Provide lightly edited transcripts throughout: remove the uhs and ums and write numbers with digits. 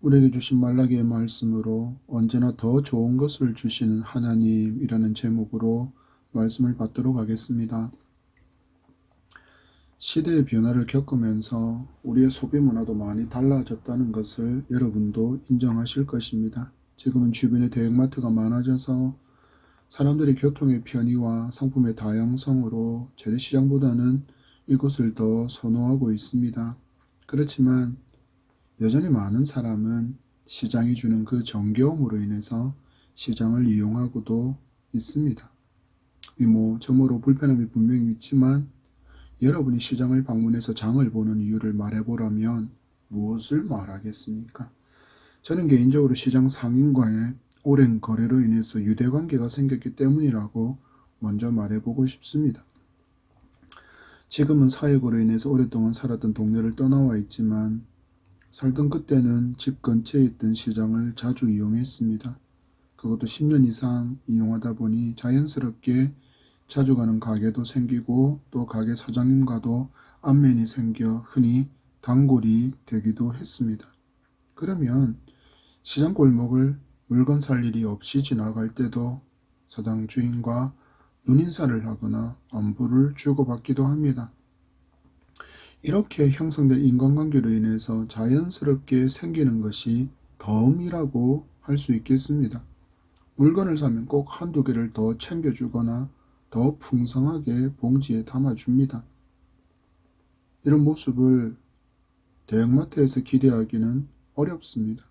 우리에게 주신 말라기의 말씀으로 언제나 더 좋은 것을 주시는 하나님이라는 제목으로 말씀을 받도록 하겠습니다. 시대의 변화를 겪으면서 우리의 소비 문화도 많이 달라졌다는 것을 여러분도 인정하실 것입니다. 지금은 주변에 대형마트가 많아져서 사람들이 교통의 편의와 상품의 다양성으로 재래시장보다는 이곳을 더 선호하고 있습니다. 그렇지만 여전히 많은 사람은 시장이 주는 그 정겨움으로 인해서 시장을 이용하고도 있습니다. 이모저모로 불편함이 분명히 있지만 여러분이 시장을 방문해서 장을 보는 이유를 말해보라면 무엇을 말하겠습니까? 저는 개인적으로 시장 상인과의 오랜 거래로 인해서 유대관계가 생겼기 때문이라고 먼저 말해보고 싶습니다. 지금은 사역으로 인해서 오랫동안 살았던 동네를 떠나와 있지만 살던 그때는 집 근처에 있던 시장을 자주 이용했습니다. 그것도 10년 이상 이용하다 보니 자연스럽게 자주 가는 가게도 생기고 또 가게 사장님과도 안면이 생겨 흔히 단골이 되기도 했습니다. 그러면 시장 골목을 물건 살 일이 없이 지나갈 때도 사장 주인과 눈인사를 하거나 안부를 주고받기도 합니다. 이렇게 형성된 인간관계로 인해서 자연스럽게 생기는 것이 덤이라고 할 수 있겠습니다. 물건을 사면 꼭 한두 개를 더 챙겨주거나 더 풍성하게 봉지에 담아줍니다. 이런 모습을 대형마트에서 기대하기는 어렵습니다.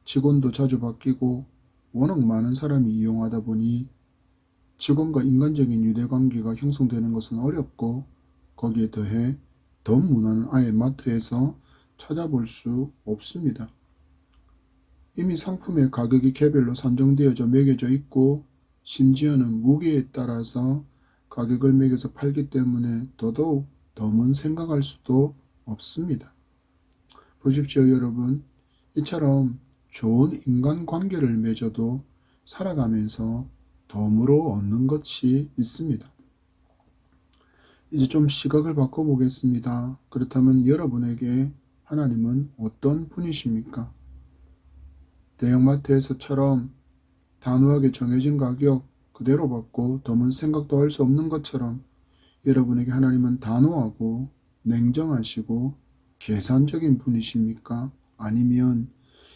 직원도 자주 바뀌고 워낙 많은 사람이 이용하다 보니 직원과 인간적인 유대관계가 형성되는 것은 어렵고 거기에 더해 덤 문화는 아예 마트에서 찾아볼 수 없습니다. 이미 상품의 가격이 개별로 산정되어져 매겨져 있고 심지어는 무게에 따라서 가격을 매겨서 팔기 때문에 더더욱 덤은 생각할 수도 없습니다. 보십시오 여러분, 이처럼 좋은 인간관계를 맺어도 살아가면서 덤으로 얻는 것이 있습니다. 이제 좀 시각을 바꿔보겠습니다. 그렇다면 여러분에게 하나님은 어떤 분이십니까? 대형마트에서처럼 단호하게 정해진 가격 그대로 받고 덤은 생각도 할 수 없는 것처럼 여러분에게 하나님은 단호하고 냉정하시고 계산적인 분이십니까? 아니면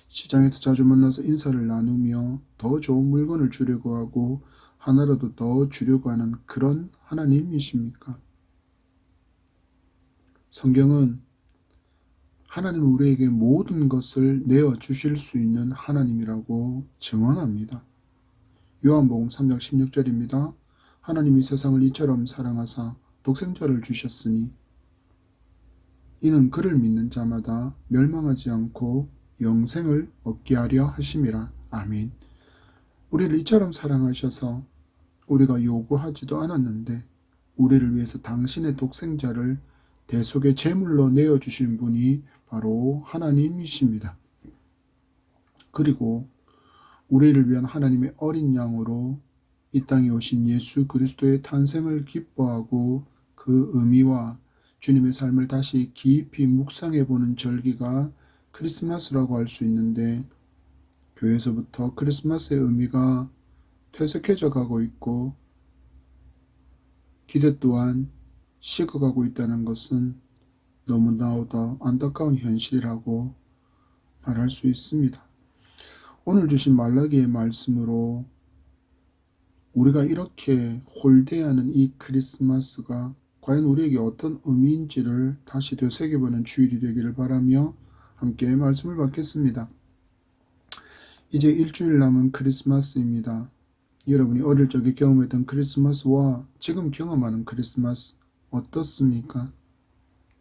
시장에서 자주 만나서 인사를 나누며 더 좋은 물건을 주려고 하고 하나라도 더 주려고 하는 그런 하나님이십니까? 성경은 하나님은 우리에게 모든 것을 내어주실 수 있는 하나님이라고 증언합니다. 요한복음 3장 16절입니다. 하나님이 세상을 이처럼 사랑하사 독생자를 주셨으니 이는 그를 믿는 자마다 멸망하지 않고 영생을 얻게 하려 하심이라. 아멘. 우리를 이처럼 사랑하셔서 우리가 요구하지도 않았는데 우리를 위해서 당신의 독생자를 대속의 제물로 내어주신 분이 바로 하나님이십니다. 그리고 우리를 위한 하나님의 어린 양으로 이 땅에 오신 예수 그리스도의 탄생을 기뻐하고 그 의미와 주님의 삶을 다시 깊이 묵상해보는 절기가 크리스마스라고 할 수 있는데 교회에서부터 크리스마스의 의미가 퇴색해져 가고 있고 기대 또한 식어가고 있다는 것은 너무나도 안타까운 현실이라고 말할 수 있습니다. 오늘 주신 말라기의 말씀으로 우리가 이렇게 홀대하는 이 크리스마스가 과연 우리에게 어떤 의미인지를 다시 되새겨보는 주일이 되기를 바라며 함께 말씀을 받겠습니다. 이제 일주일 남은 크리스마스입니다. 여러분이 어릴 적에 경험했던 크리스마스와 지금 경험하는 크리스마스 어떻습니까?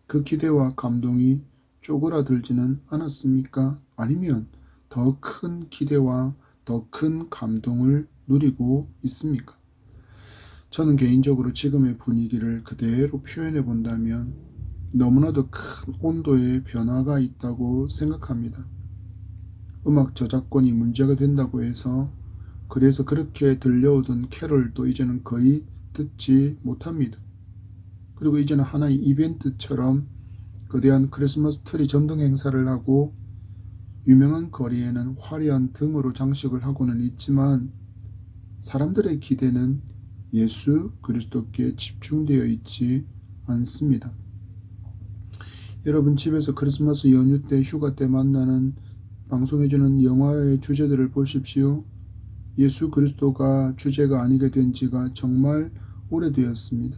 그 기대와 감동이 쪼그라들지는 않았습니까? 아니면 더 큰 기대와 더 큰 감동을 누리고 있습니까? 저는 개인적으로 지금의 분위기를 그대로 표현해 본다면 너무나도 큰 온도의 변화가 있다고 생각합니다. 음악 저작권이 문제가 된다고 해서 그래서 그렇게 들려오던 캐롤도 이제는 거의 듣지 못합니다. 그리고 이제는 하나의 이벤트처럼 거대한 크리스마스 트리 전등 행사를 하고 유명한 거리에는 화려한 등으로 장식을 하고는 있지만 사람들의 기대는 예수 그리스도께 집중되어 있지 않습니다. 여러분 집에서 크리스마스 연휴 때 휴가 때 만나는 방송해주는 영화의 주제들을 보십시오. 예수 그리스도가 주제가 아니게 된 지가 정말 오래되었습니다.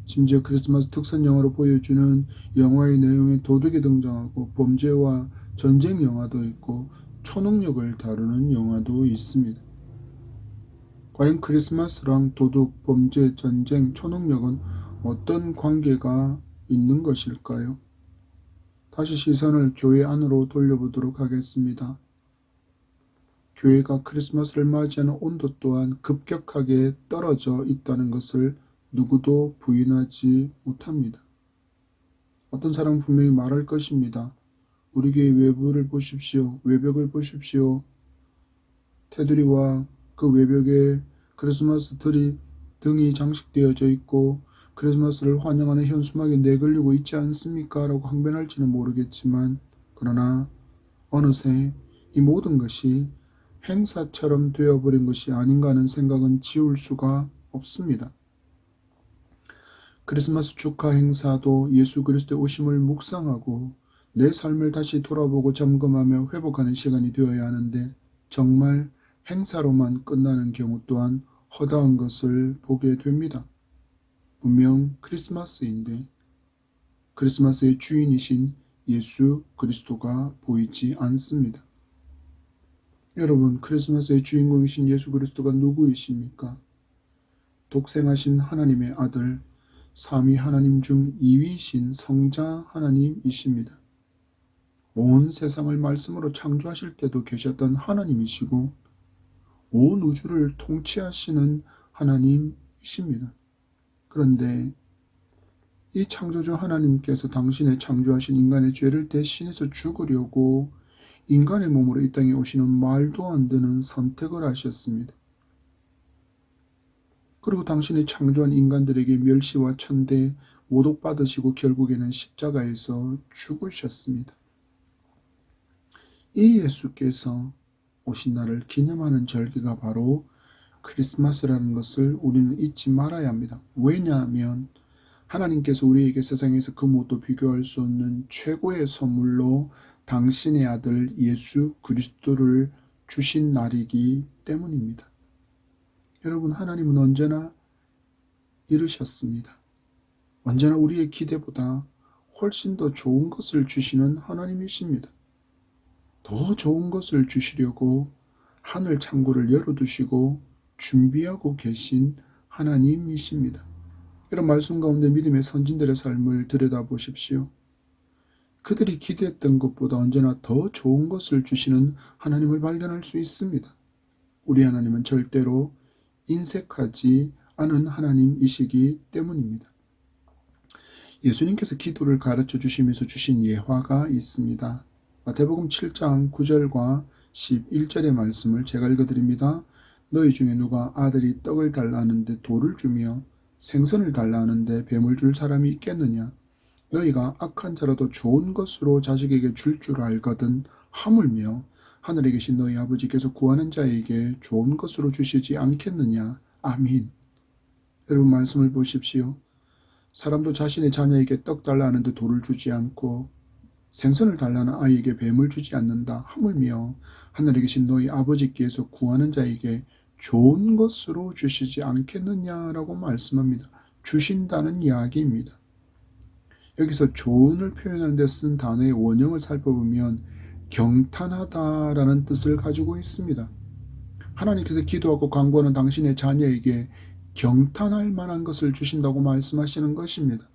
심지어 크리스마스 특선 영화로 보여주는 영화의 내용에 도둑이 등장하고 범죄와 전쟁 영화도 있고 초능력을 다루는 영화도 있습니다. 과연 크리스마스랑 도둑, 범죄, 전쟁, 초능력은 어떤 관계가 있는 것일까요? 다시 시선을 교회 안으로 돌려보도록 하겠습니다. 교회가 크리스마스를 맞이하는 온도 또한 급격하게 떨어져 있다는 것을 누구도 부인하지 못합니다. 어떤 사람은 분명히 말할 것입니다. 우리 교회 외부를 보십시오. 외벽을 보십시오. 테두리와 그 외벽에 크리스마스 등이 장식되어져 있고 크리스마스를 환영하는 현수막이 내걸리고 있지 않습니까? 라고 항변할지는 모르겠지만 그러나 어느새 이 모든 것이 행사처럼 되어버린 것이 아닌가 하는 생각은 지울 수가 없습니다. 크리스마스 축하 행사도 예수 그리스도의 오심을 묵상하고 내 삶을 다시 돌아보고 점검하며 회복하는 시간이 되어야 하는데 정말 행사로만 끝나는 경우 또한 허다한 것을 보게 됩니다. 분명 크리스마스인데 크리스마스의 주인이신 예수 그리스도가 보이지 않습니다. 여러분, 크리스마스의 주인공이신 예수 그리스도가 누구이십니까? 독생하신 하나님의 아들, 삼위 하나님 중 2위이신 성자 하나님이십니다. 온 세상을 말씀으로 창조하실 때도 계셨던 하나님이시고 온 우주를 통치하시는 하나님이십니다. 그런데 이 창조주 하나님께서 당신의 창조하신 인간의 죄를 대신해서 죽으려고 인간의 몸으로 이 땅에 오시는 말도 안 되는 선택을 하셨습니다. 그리고 당신이 창조한 인간들에게 멸시와 천대, 모독받으시고 결국에는 십자가에서 죽으셨습니다. 이 예수께서 오신 날을 기념하는 절기가 바로 크리스마스라는 것을 우리는 잊지 말아야 합니다. 왜냐하면 하나님께서 우리에게 세상에서 그 무엇도 비교할 수 없는 최고의 선물로 당신의 아들 예수 그리스도를 주신 날이기 때문입니다. 여러분, 하나님은 언제나 이르셨습니다. 언제나 우리의 기대보다 훨씬 더 좋은 것을 주시는 하나님이십니다. 더 좋은 것을 주시려고 하늘 창고를 열어두시고 준비하고 계신 하나님이십니다. 이런 말씀 가운데 믿음의 선진들의 삶을 들여다보십시오. 그들이 기대했던 것보다 언제나 더 좋은 것을 주시는 하나님을 발견할 수 있습니다. 우리 하나님은 절대로 인색하지 않은 하나님이시기 때문입니다. 예수님께서 기도를 가르쳐 주시면서 주신 예화가 있습니다. 마태복음 7장 9절과 11절의 말씀을 제가 읽어드립니다. 너희 중에 누가 아들이 떡을 달라 하는데 돌을 주며 생선을 달라 하는데 뱀을 줄 사람이 있겠느냐? 너희가 악한 자라도 좋은 것으로 자식에게 줄 줄 알거든 하물며 하늘에 계신 너희 아버지께서 구하는 자에게 좋은 것으로 주시지 않겠느냐? 아멘. 여러분, 말씀을 보십시오. 사람도 자신의 자녀에게 떡 달라 하는데 돌을 주지 않고 생선을 달라는 아이에게 뱀을 주지 않는다 하물며 하늘에 계신 너희 아버지께서 구하는 자에게 좋은 것으로 주시지 않겠느냐라고 말씀합니다. 주신다는 이야기입니다. 여기서 좋은을 표현하는 데 쓴 단어의 원형을 살펴보면 경탄하다라는 뜻을 가지고 있습니다. 하나님께서 기도하고 간구하는 당신의 자녀에게 경탄할 만한 것을 주신다고 말씀하시는 것입니다.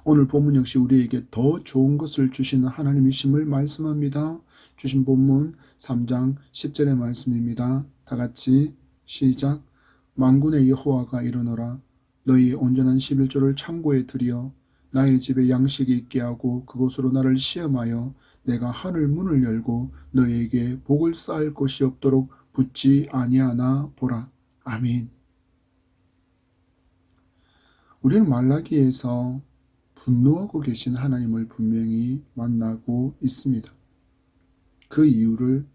오늘 본문 역시 우리에게 더 좋은 것을 주시는 하나님이심을 말씀합니다. 주신 본문 3장 10절의 말씀입니다. 다 같이 시작. 만군의 여호와가 이르노라. 너희 온전한 11조를 창고에 들여 나의 집에 양식이 있게 하고 그곳으로 나를 시험하여 내가 하늘 문을 열고 너희에게 복을 쌓을 곳이 없도록 붙지 아니하나 보라. 아멘. 우리는 말라기에서 분노하고 계신 하나님을 분명히 만나고 있습니다. 그 이유를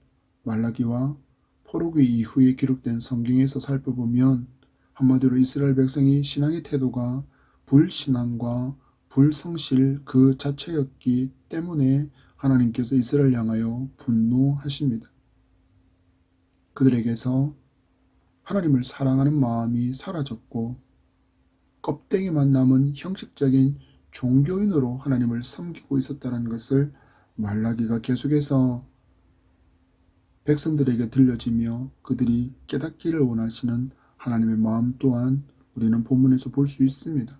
말라기와 포로기 이후에 기록된 성경에서 살펴보면 한마디로 이스라엘 백성이 신앙의 태도가 불신앙과 불성실 그 자체였기 때문에 하나님께서 이스라엘 향하여 분노하십니다. 그들에게서 하나님을 사랑하는 마음이 사라졌고 껍데기만 남은 형식적인 종교인으로 하나님을 섬기고 있었다는 것을 말라기가 계속해서 백성들에게 들려지며 그들이 깨닫기를 원하시는 하나님의 마음 또한 우리는 본문에서 볼 수 있습니다.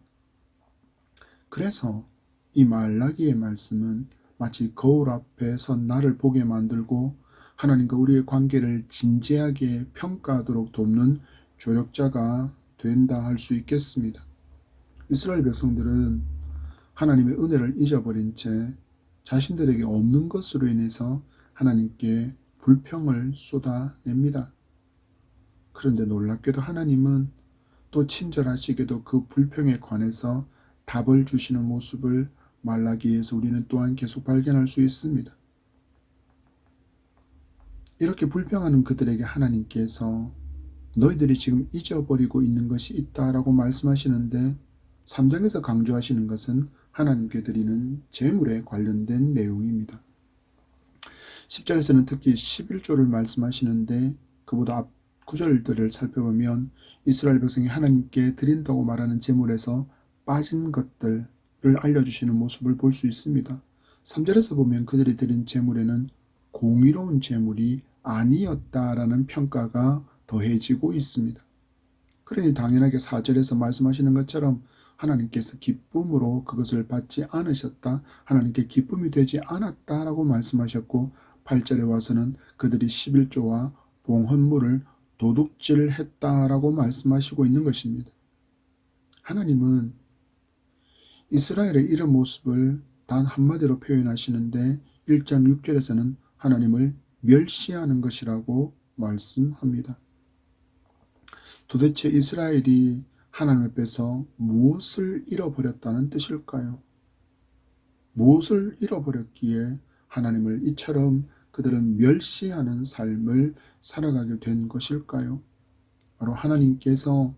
그래서 이 말라기의 말씀은 마치 거울 앞에 선 나를 보게 만들고 하나님과 우리의 관계를 진지하게 평가하도록 돕는 조력자가 된다 할 수 있겠습니다. 이스라엘 백성들은 하나님의 은혜를 잊어버린 채 자신들에게 없는 것으로 인해서 하나님께 불평을 쏟아냅니다. 그런데 놀랍게도 하나님은 또 친절하시게도 그 불평에 관해서 답을 주시는 모습을 말라기에서 우리는 또한 계속 발견할 수 있습니다. 이렇게 불평하는 그들에게 하나님께서 너희들이 지금 잊어버리고 있는 것이 있다라고 말씀하시는데 3장에서 강조하시는 것은 하나님께 드리는 제물에 관련된 내용입니다. 10절에서는 특히 11조를 말씀하시는데 그보다 앞 구절들을 살펴보면 이스라엘 백성이 하나님께 드린다고 말하는 제물에서 빠진 것들을 알려주시는 모습을 볼 수 있습니다. 3절에서 보면 그들이 드린 제물에는 공의로운 제물이 아니었다라는 평가가 더해지고 있습니다. 그러니 당연하게 4절에서 말씀하시는 것처럼 하나님께서 기쁨으로 그것을 받지 않으셨다, 하나님께 기쁨이 되지 않았다라고 말씀하셨고 8절에 와서는 그들이 11조와 봉헌물을 도둑질했다라고 말씀하시고 있는 것입니다. 하나님은 이스라엘의 이런 모습을 단 한마디로 표현하시는데 1장 6절에서는 하나님을 멸시하는 것이라고 말씀합니다. 도대체 이스라엘이 하나님 앞에서 무엇을 잃어버렸다는 뜻일까요? 무엇을 잃어버렸기에 하나님을 이처럼 그들은 멸시하는 삶을 살아가게 된 것일까요? 바로 하나님께서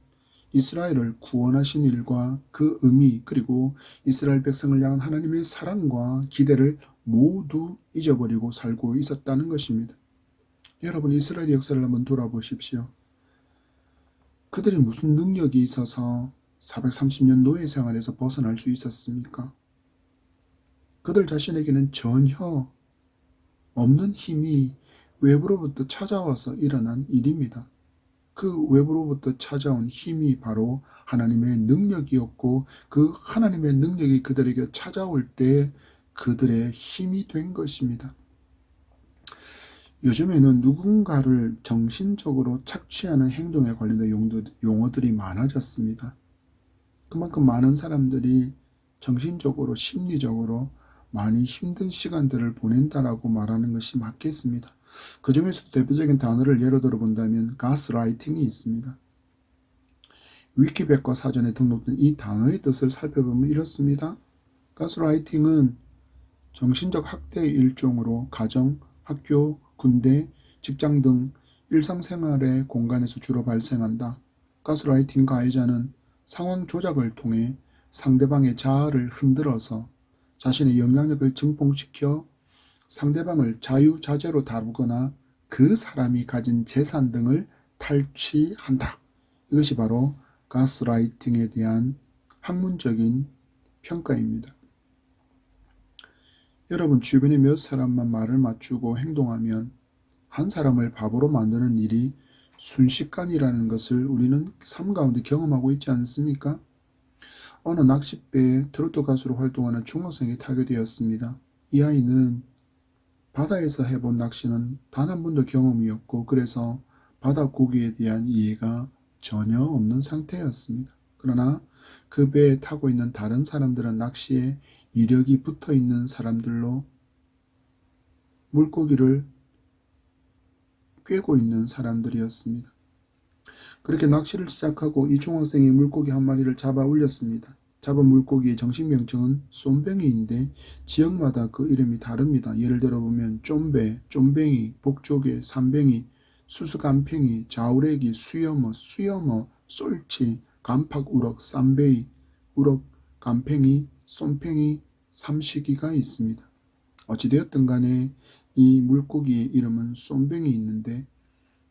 이스라엘을 구원하신 일과 그 의미 그리고 이스라엘 백성을 향한 하나님의 사랑과 기대를 모두 잊어버리고 살고 있었다는 것입니다. 여러분 이스라엘 역사를 한번 돌아보십시오. 그들이 무슨 능력이 있어서 430년 노예 생활에서 벗어날 수 있었습니까? 그들 자신에게는 전혀 없는 힘이 외부로부터 찾아와서 일어난 일입니다. 그 외부로부터 찾아온 힘이 바로 하나님의 능력이었고 그 하나님의 능력이 그들에게 찾아올 때 그들의 힘이 된 것입니다. 요즘에는 누군가를 정신적으로 착취하는 행동에 관련된 용어들이 많아졌습니다. 그만큼 많은 사람들이 정신적으로 심리적으로 많이 힘든 시간들을 보낸다라고 말하는 것이 맞겠습니다. 그 중에서도 대표적인 단어를 예로 들어 본다면 가스라이팅이 있습니다. 위키백과 사전에 등록된 이 단어의 뜻을 살펴보면 이렇습니다. 가스라이팅은 정신적 학대의 일종으로 가정, 학교, 군대, 직장 등 일상생활의 공간에서 주로 발생한다. 가스라이팅 가해자는 상황 조작을 통해 상대방의 자아를 흔들어서 자신의 영향력을 증폭시켜 상대방을 자유자재로 다루거나 그 사람이 가진 재산 등을 탈취한다. 이것이 바로 가스라이팅에 대한 학문적인 평가입니다. 여러분 주변에 몇 사람만 말을 맞추고 행동하면 한 사람을 바보로 만드는 일이 순식간이라는 것을 우리는 삶 가운데 경험하고 있지 않습니까? 어느 낚싯배에 트로트 가수로 활동하는 중학생이 타게 되었습니다. 이 아이는 바다에서 해본 낚시는 단 한 번도 경험이 없고 그래서 바다 고기에 대한 이해가 전혀 없는 상태였습니다. 그러나 그 배에 타고 있는 다른 사람들은 낚시에 이력이 붙어 있는 사람들로 물고기를 꿰고 있는 사람들이었습니다. 그렇게 낚시를 시작하고 이 중학생이 물고기 한 마리를 잡아 올렸습니다. 잡은 물고기의 정식 명칭은 쏨뱅이인데 지역마다 그 이름이 다릅니다. 예를 들어 보면 쫌배, 쫌뱅이, 복조개, 삼뱅이, 수수감팽이, 자우래기, 수염어, 쏠치, 감팍우럭, 쌈베이, 우럭, 감팽이, 쏨팽이, 삼시기가 있습니다. 어찌되었든 간에 이 물고기의 이름은 쏨뱅이 있는데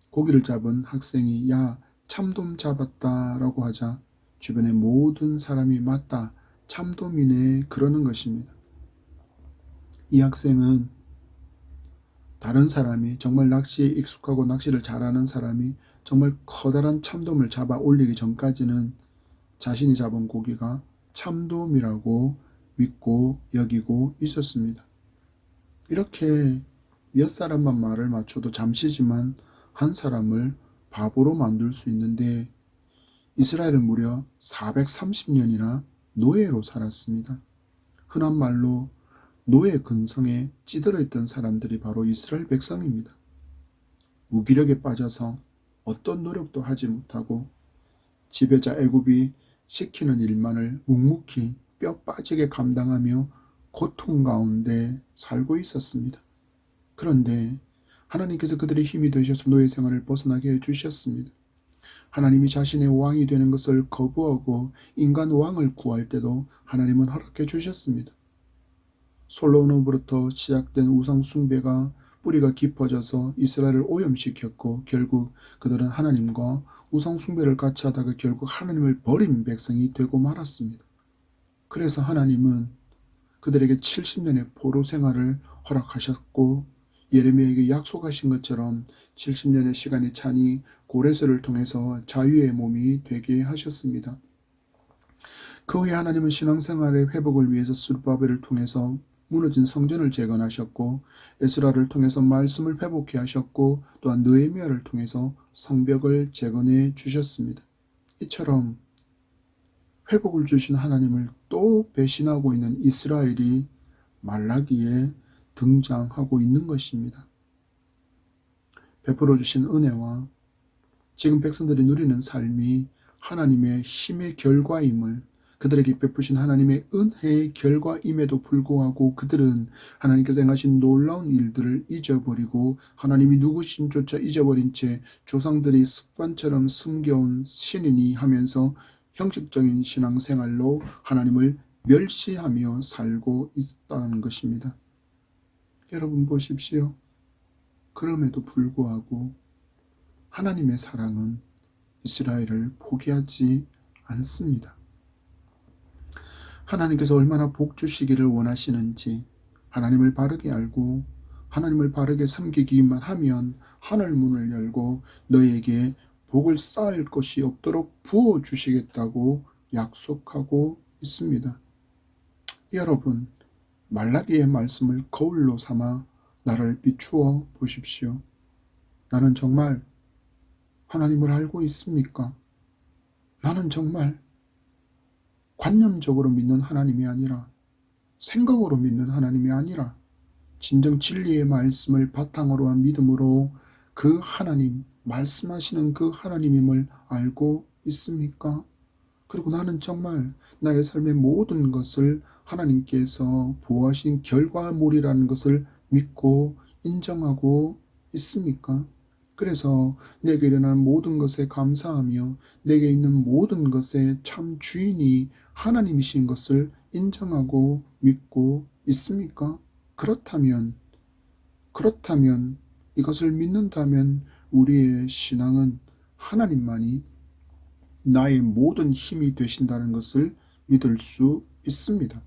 고기를 잡은 학생이 야 참돔 잡았다 라고 하자 주변의 모든 사람이 맞다 참돔이네 그러는 것입니다. 이 학생은 다른 사람이 정말 낚시에 익숙하고 낚시를 잘하는 사람이 정말 커다란 참돔을 잡아 올리기 전까지는 자신이 잡은 고기가 참돔이라고 믿고 여기고 있었습니다. 이렇게 몇 사람만 말을 맞춰도 잠시지만 한 사람을 바보로 만들 수 있는데 이스라엘은 무려 430년이나 노예로 살았습니다. 흔한 말로 노예 근성에 찌들어 있던 사람들이 바로 이스라엘 백성입니다. 무기력에 빠져서 어떤 노력도 하지 못하고 지배자 애굽이 시키는 일만을 묵묵히 뼈 빠지게 감당하며 고통 가운데 살고 있었습니다. 그런데 하나님께서 그들의 힘이 되셔서 노예 생활을 벗어나게 해주셨습니다. 하나님이 자신의 왕이 되는 것을 거부하고 인간 왕을 구할 때도 하나님은 허락해 주셨습니다. 솔로몬으로부터 시작된 우상 숭배가 뿌리가 깊어져서 이스라엘을 오염시켰고 결국 그들은 하나님과 우상 숭배를 같이 하다가 결국 하나님을 버린 백성이 되고 말았습니다. 그래서 하나님은 그들에게 70년의 포로 생활을 허락하셨고 예레미야에게 약속하신 것처럼 70년의 시간이 차니 고레스를 통해서 자유의 몸이 되게 하셨습니다. 그 후에 하나님은 신앙생활의 회복을 위해서 스룹바벨을 통해서 무너진 성전을 재건하셨고 에스라를 통해서 말씀을 회복해 하셨고 또한 느헤미야를 통해서 성벽을 재건해 주셨습니다. 이처럼 회복을 주신 하나님을 또 배신하고 있는 이스라엘이 말라기에 등장하고 있는 것입니다. 베풀어 주신 은혜와 지금 백성들이 누리는 삶이 하나님의 힘의 결과임을 그들에게 베푸신 하나님의 은혜의 결과임에도 불구하고 그들은 하나님께서 행하신 놀라운 일들을 잊어버리고 하나님이 누구신조차 잊어버린 채 조상들이 습관처럼 숨겨온 신이니 하면서 형식적인 신앙생활로 하나님을 멸시하며 살고 있다는 것입니다. 여러분 보십시오. 그럼에도 불구하고 하나님의 사랑은 이스라엘을 포기하지 않습니다. 하나님께서 얼마나 복 주시기를 원하시는지 하나님을 바르게 알고 하나님을 바르게 섬기기만 하면 하늘 문을 열고 너에게 복을 쌓을 것이 없도록 부어주시겠다고 약속하고 있습니다. 여러분, 말라기의 말씀을 거울로 삼아 나를 비추어 보십시오. 나는 정말 하나님을 알고 있습니까? 나는 정말 관념적으로 믿는 하나님이 아니라 생각으로 믿는 하나님이 아니라 진정 진리의 말씀을 바탕으로 한 믿음으로 그 하나님, 말씀하시는 그 하나님임을 알고 있습니까? 그리고 나는 정말 나의 삶의 모든 것을 하나님께서 보호하신 결과물이라는 것을 믿고 인정하고 있습니까? 그래서 내게 일어난 모든 것에 감사하며 내게 있는 모든 것의 참 주인이 하나님이신 것을 인정하고 믿고 있습니까? 그렇다면 이것을 믿는다면 우리의 신앙은 하나님만이 나의 모든 힘이 되신다는 것을 믿을 수 있습니다.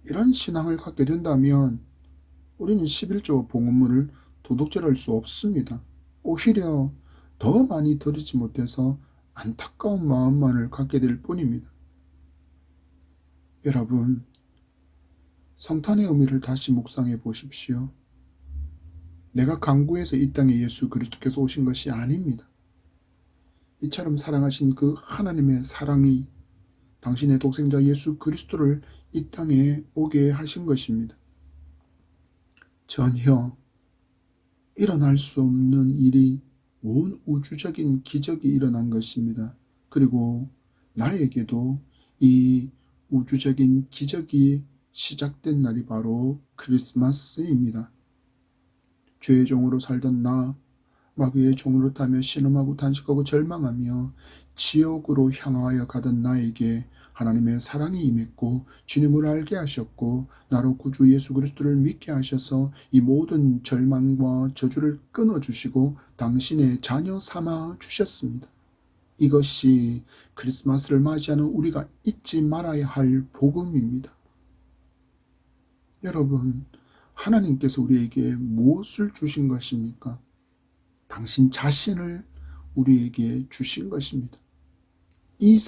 이런 신앙을 갖게 된다면 우리는 11조와 봉헌물을 도둑질할 수 없습니다. 오히려 더 많이 드리지 못해서 안타까운 마음만을 갖게 될 뿐입니다. 여러분, 성탄의 의미를 다시 묵상해 보십시오. 내가 강구해서 이 땅에 예수 그리스도께서 오신 것이 아닙니다. 이처럼 사랑하신 그 하나님의 사랑이 당신의 독생자 예수 그리스도를 이 땅에 오게 하신 것입니다. 전혀 일어날 수 없는 일이 온 우주적인 기적이 일어난 것입니다. 그리고 나에게도 이 우주적인 기적이 시작된 날이 바로 크리스마스입니다. 죄의 종으로 살던 나, 마귀의 종으로 타며 신음하고 단식하고 절망하며 지옥으로 향하여 가던 나에게 하나님의 사랑이 임했고 주님을 알게 하셨고 나로 구주 예수 그리스도를 믿게 하셔서 이 모든 절망과 저주를 끊어주시고 당신의 자녀 삼아 주셨습니다. 이것이 크리스마스를 맞이하는 우리가 잊지 말아야 할 복음입니다. 여러분, 하나님께서 우리에게 무엇을 주신 것입니까? 당신 자신을 우리에게 주신 것입니다. 이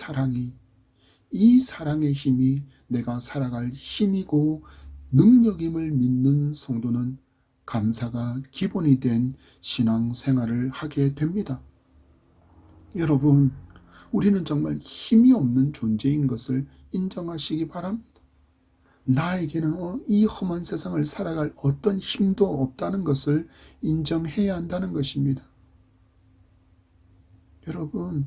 사랑의 힘이 내가 살아갈 힘이고 능력임을 믿는 성도는 감사가 기본이 된 신앙생활을 하게 됩니다. 여러분, 우리는 정말 힘이 없는 존재인 것을 인정하시기 바랍니다. 나에게는 이 험한 세상을 살아갈 어떤 힘도 없다는 것을 인정해야 한다는 것입니다. 여러분,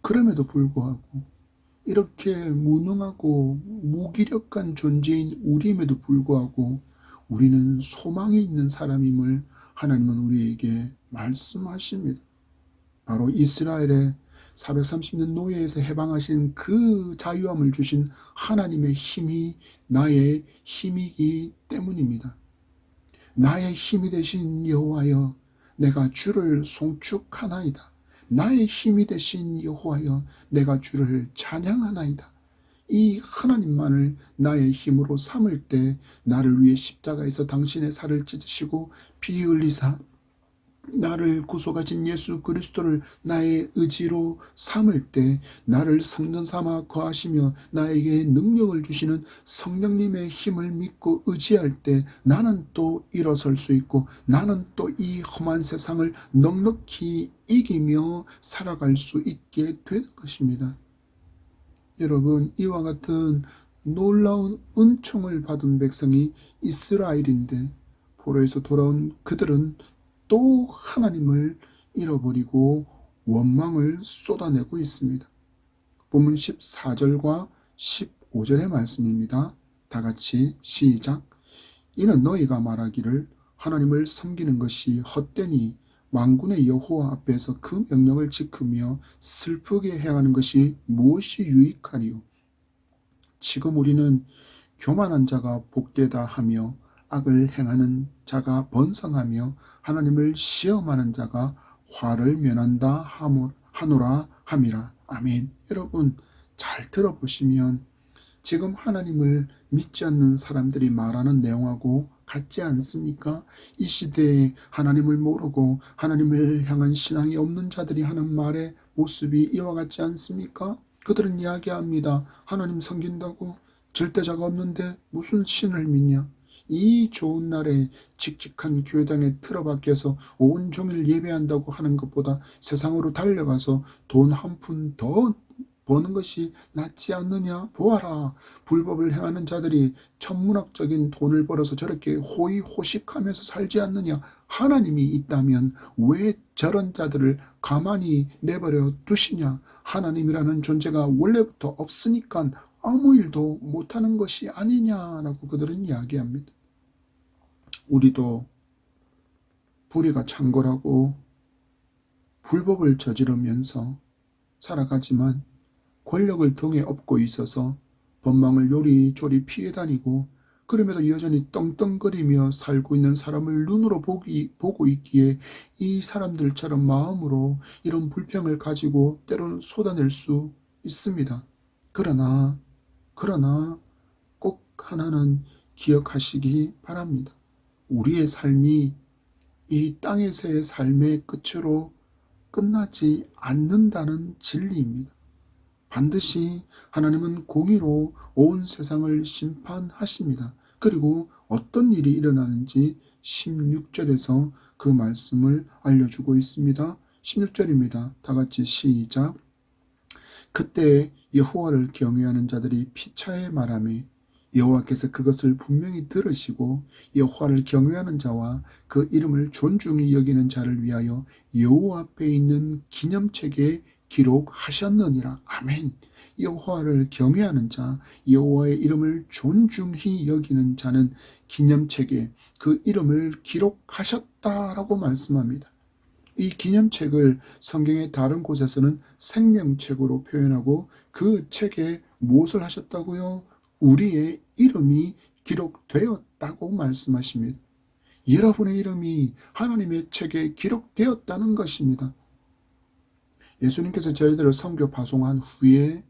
그럼에도 불구하고 이렇게 무능하고 무기력한 존재인 우리임에도 불구하고 우리는 소망이 있는 사람임을 하나님은 우리에게 말씀하십니다. 바로 이스라엘의 430년 노예에서 해방하신 그 자유함을 주신 하나님의 힘이 나의 힘이기 때문입니다. 나의 힘이 되신 여호와여, 내가 주를 송축하나이다. 나의 힘이 되신 여호와여, 내가 주를 찬양하나이다. 이 하나님만을 나의 힘으로 삼을 때 나를 위해 십자가에서 당신의 살을 찢으시고 피 흘리사 나를 구속하신 예수 그리스도를 나의 의지로 삼을 때 나를 성전 삼아 거하시며 나에게 능력을 주시는 성령님의 힘을 믿고 의지할 때 나는 또 일어설 수 있고 나는 또 이 험한 세상을 넉넉히 이기며 살아갈 수 있게 되는 것입니다. 여러분, 이와 같은 놀라운 은총을 받은 백성이 이스라엘인데 포로에서 돌아온 그들은 또 하나님을 잃어버리고 원망을 쏟아내고 있습니다. 본문 14절과 15절의 말씀입니다. 다 같이 시작. 이는 너희가 말하기를 하나님을 섬기는 것이 헛되니 만군의 여호와 앞에서 그 명령을 지키며 슬프게 행하는 것이 무엇이 유익하리요. 지금 우리는 교만한 자가 복되다 하며 악을 행하는 자가 번성하며 하나님을 시험하는 자가 화를 면한다 하노라 함이라. 아멘. 여러분, 잘 들어보시면 지금 하나님을 믿지 않는 사람들이 말하는 내용하고 같지 않습니까? 이 시대에 하나님을 모르고 하나님을 향한 신앙이 없는 자들이 하는 말의 모습이 이와 같지 않습니까? 그들은 이야기합니다. 하나님 섬긴다고? 절대자가 없는데 무슨 신을 믿냐? 이 좋은 날에 칙칙한 교회당에 틀어박혀서 온종일 예배한다고 하는 것보다 세상으로 달려가서 돈 한 푼 더 버는 것이 낫지 않느냐? 보아라, 불법을 행하는 자들이 천문학적인 돈을 벌어서 저렇게 호의호식하면서 살지 않느냐? 하나님이 있다면 왜 저런 자들을 가만히 내버려 두시냐? 하나님이라는 존재가 원래부터 없으니까 아무 일도 못하는 것이 아니냐라고 그들은 이야기합니다. 우리도 불의가 창궐하고 불법을 저지르면서 살아가지만 권력을 등에 업고 있어서 법망을 요리조리 피해 다니고 그럼에도 여전히 떵떵거리며 살고 있는 사람을 눈으로 보고 있기에 이 사람들처럼 마음으로 이런 불평을 가지고 때로는 쏟아낼 수 있습니다. 그러나 꼭 하나는 기억하시기 바랍니다. 우리의 삶이 이 땅에서의 삶의 끝으로 끝나지 않는다는 진리입니다. 반드시 하나님은 공의로 온 세상을 심판하십니다. 그리고 어떤 일이 일어나는지 16절에서 그 말씀을 알려주고 있습니다. 16절입니다. 다 같이 시작. 그때 여호와를 경외하는 자들이 피차에 말하며 여호와께서 그것을 분명히 들으시고 여호와를 경외하는 자와 그 이름을 존중히 여기는 자를 위하여 여호와 앞에 있는 기념책에 기록하셨느니라. 아멘. 여호와를 경외하는 자, 여호와의 이름을 존중히 여기는 자는 기념책에 그 이름을 기록하셨다라고 말씀합니다. 이 기념책을 성경의 다른 곳에서는 생명책으로 표현하고 그 책에 무엇을 하셨다고요? 우리의 이름이 기록되었다고 말씀하십니다. 여러분의 이름이 하나님의 책에 기록되었다는 것입니다. 예수님께서 저희들을 선교 파송한 후에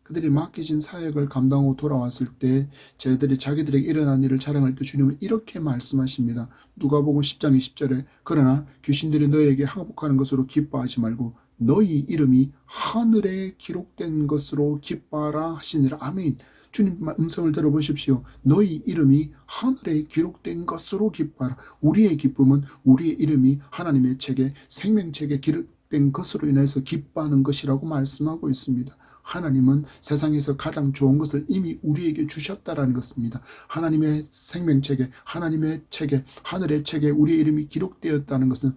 그들이 맡기신 사역을 감당하고 돌아왔을 때 저희들이 자기들에게 일어난 일을 자랑할 때 주님은 이렇게 말씀하십니다. 누가복음 10장 20절에 그러나 귀신들이 너희에게 항복하는 것으로 기뻐하지 말고 너희 이름이 하늘에 기록된 것으로 기뻐하라 하시니라. 아멘. 주님 음성을 들어보십시오. 너희 이름이 하늘에 기록된 것으로 기뻐하라. 우리의 기쁨은 우리의 이름이 하나님의 책에 생명책에 기록된 것으로 인해서 기뻐하는 것이라고 말씀하고 있습니다. 하나님은 세상에서 가장 좋은 것을 이미 우리에게 주셨다라는 것입니다. 하나님의 생명책에, 하나님의 책에, 하늘의 책에 우리의 이름이 기록되었다는 것은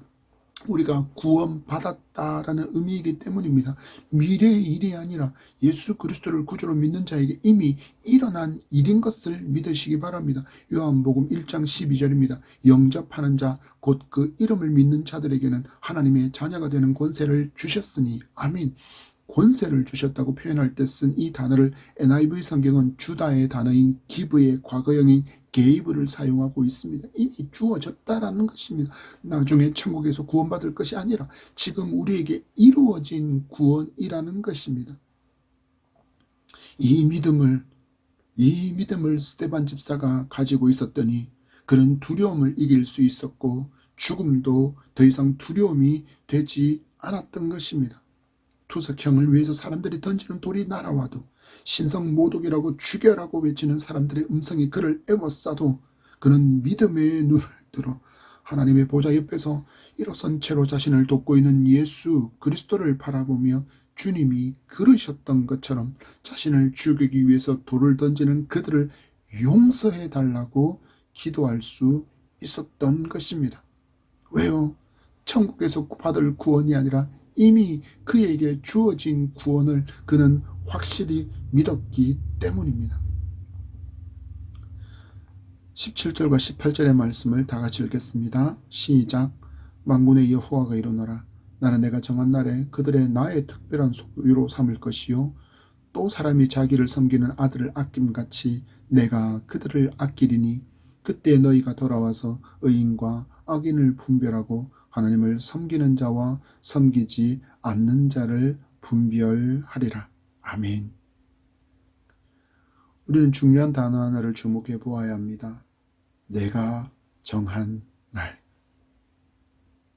우리가 구원받았다라는 의미이기 때문입니다. 미래의 일이 아니라 예수 그리스도를 구주로 믿는 자에게 이미 일어난 일인 것을 믿으시기 바랍니다. 요한복음 1장 12절입니다. 영접하는 자, 곧 그 이름을 믿는 자들에게는 하나님의 자녀가 되는 권세를 주셨으니 아멘. 권세를 주셨다고 표현할 때 쓴 이 단어를 NIV 성경은 주다의 단어인 기브의 과거형인 게이브를 사용하고 있습니다. 이미 주어졌다라는 것입니다. 나중에 천국에서 구원받을 것이 아니라 지금 우리에게 이루어진 구원이라는 것입니다. 이 믿음을 스데반 집사가 가지고 있었더니 그런 두려움을 이길 수 있었고 죽음도 더 이상 두려움이 되지 않았던 것입니다. 투석형을 위해서 사람들이 던지는 돌이 날아와도 신성 모독이라고 죽여라고 외치는 사람들의 음성이 그를 애워싸도 그는 믿음의 눈을 들어 하나님의 보좌 옆에서 일어선 채로 자신을 돕고 있는 예수 그리스도를 바라보며 주님이 그러셨던 것처럼 자신을 죽이기 위해서 돌을 던지는 그들을 용서해 달라고 기도할 수 있었던 것입니다. 왜요? 천국에서 받을 구원이 아니라 이미 그에게 주어진 구원을 그는 확실히 믿었기 때문입니다. 17절과 18절의 말씀을 다 같이 읽겠습니다. 시작. 만군의 여호와가 이르노라. 나는 내가 정한 날에 그들의 나의 특별한 소유로 삼을 것이요 또 사람이 자기를 섬기는 아들을 아낌같이 내가 그들을 아끼리니 그때 너희가 돌아와서 의인과 악인을 분별하고 하나님을 섬기는 자와 섬기지 않는 자를 분별하리라. 아멘. 우리는 중요한 단어 하나를 주목해 보아야 합니다. 내가 정한 날.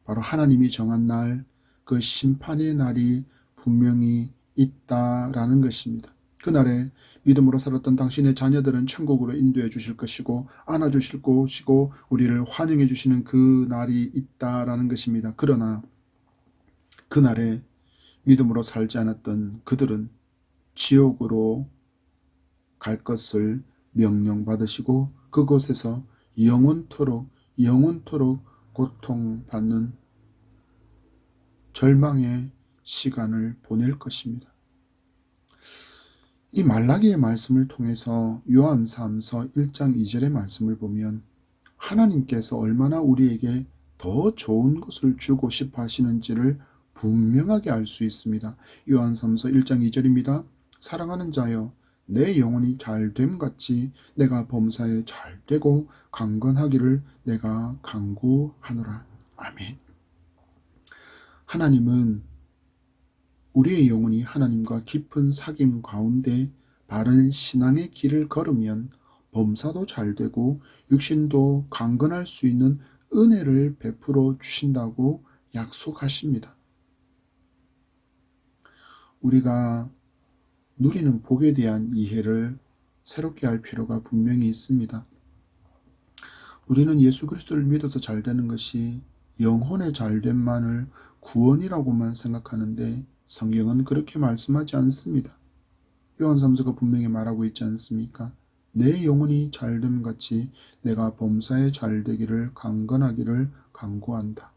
바로 하나님이 정한 날, 그 심판의 날이 분명히 있다라는 것입니다. 그날에 믿음으로 살았던 당신의 자녀들은 천국으로 인도해 주실 것이고 안아주실 것이고 우리를 환영해 주시는 그 날이 있다라는 것입니다. 그러나 그날에 믿음으로 살지 않았던 그들은 지옥으로 갈 것을 명령받으시고 그곳에서 영원토록 고통받는 절망의 시간을 보낼 것입니다. 이 말라기의 말씀을 통해서 요한 3서 1장 2절의 말씀을 보면 하나님께서 얼마나 우리에게 더 좋은 것을 주고 싶어 하시는지를 분명하게 알 수 있습니다. 요한 3서 1장 2절입니다. 사랑하는 자여 내 영혼이 잘됨 같이 내가 범사에 잘되고 강건하기를 내가 간구하노라. 아멘. 하나님은 우리의 영혼이 하나님과 깊은 사귐 가운데 바른 신앙의 길을 걸으면 범사도 잘되고 육신도 강건할 수 있는 은혜를 베풀어 주신다고 약속하십니다. 우리가 누리는 복에 대한 이해를 새롭게 할 필요가 분명히 있습니다. 우리는 예수 그리스도를 믿어서 잘되는 것이 영혼의 잘됨만을 구원이라고만 생각하는데 성경은 그렇게 말씀하지 않습니다. 요한삼서가 분명히 말하고 있지 않습니까? 내 영혼이 잘됨 같이 내가 범사에 잘되기를 강건하기를 간구한다.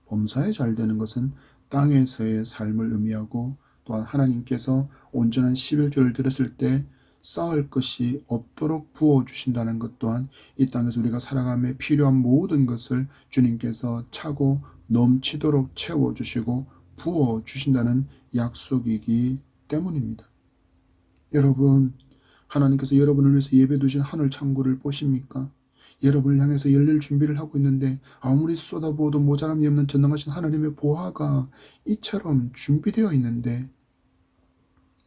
범사에 잘되는 것은 땅에서의 삶을 의미하고 또한 하나님께서 온전한 11조를 드렸을 때 쌓을 것이 없도록 부어주신다는 것 또한 이 땅에서 우리가 살아감에 필요한 모든 것을 주님께서 차고 넘치도록 채워주시고 부어주신다는 약속이기 때문입니다. 여러분, 하나님께서 여러분을 위해서 예배 두신 하늘 창고를 보십니까? 여러분을 향해서 열릴 준비를 하고 있는데 아무리 쏟아부어도 모자람이 없는 전능하신 하나님의 보화가 이처럼 준비되어 있는데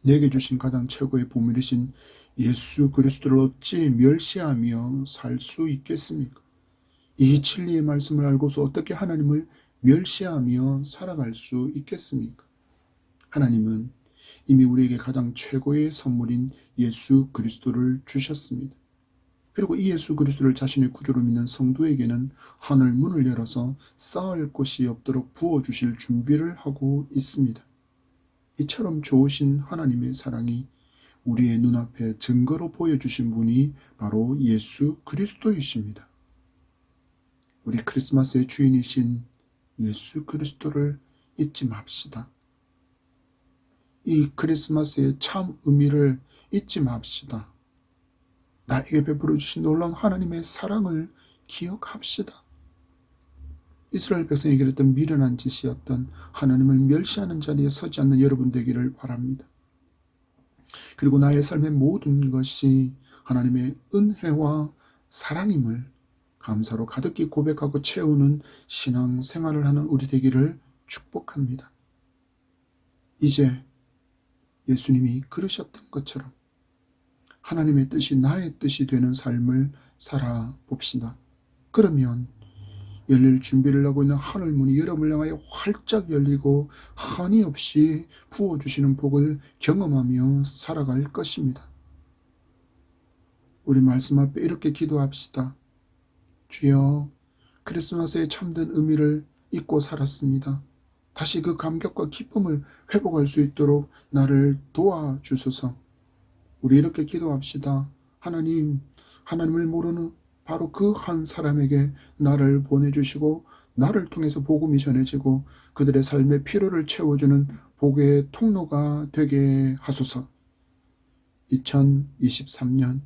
내게 주신 가장 최고의 보물이신 예수 그리스도를 어찌 멸시하며 살 수 있겠습니까? 이 진리의 말씀을 알고서 어떻게 하나님을 멸시하며 살아갈 수 있겠습니까? 하나님은 이미 우리에게 가장 최고의 선물인 예수 그리스도를 주셨습니다. 그리고 이 예수 그리스도를 자신의 구주로 믿는 성도에게는 하늘 문을 열어서 쌓을 곳이 없도록 부어주실 준비를 하고 있습니다. 이처럼 좋으신 하나님의 사랑이 우리의 눈앞에 증거로 보여주신 분이 바로 예수 그리스도이십니다. 우리 크리스마스의 주인이신 예수 그리스도를 잊지 맙시다. 이 크리스마스의 참 의미를 잊지 맙시다. 나에게 베풀어 주신 놀라운 하나님의 사랑을 기억합시다. 이스라엘 백성에게 했던 미련한 짓이었던 하나님을 멸시하는 자리에 서지 않는 여러분 되기를 바랍니다. 그리고 나의 삶의 모든 것이 하나님의 은혜와 사랑임을 감사로 가득히 고백하고 채우는 신앙 생활을 하는 우리 되기를 축복합니다. 이제 예수님이 그러셨던 것처럼 하나님의 뜻이 나의 뜻이 되는 삶을 살아봅시다. 그러면 열릴 준비를 하고 있는 하늘문이 여러분을 향하여 활짝 열리고 한이 없이 부어주시는 복을 경험하며 살아갈 것입니다. 우리 말씀 앞에 이렇게 기도합시다. 주여, 크리스마스의 참된 의미를 잊고 살았습니다. 다시 그 감격과 기쁨을 회복할 수 있도록 나를 도와주소서. 우리 이렇게 기도합시다. 하나님, 하나님을 모르는 바로 그 한 사람에게 나를 보내주시고 나를 통해서 복음이 전해지고 그들의 삶의 필요를 채워주는 복의 통로가 되게 하소서. 2023년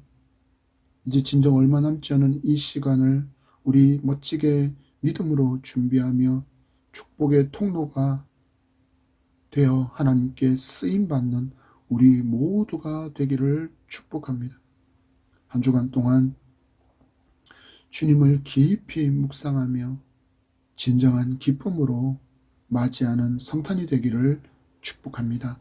이제 진정 얼마 남지 않은 이 시간을 우리 멋지게 믿음으로 준비하며 축복의 통로가 되어 하나님께 쓰임받는 우리 모두가 되기를 축복합니다. 한 주간 동안 주님을 깊이 묵상하며 진정한 기쁨으로 맞이하는 성탄이 되기를 축복합니다.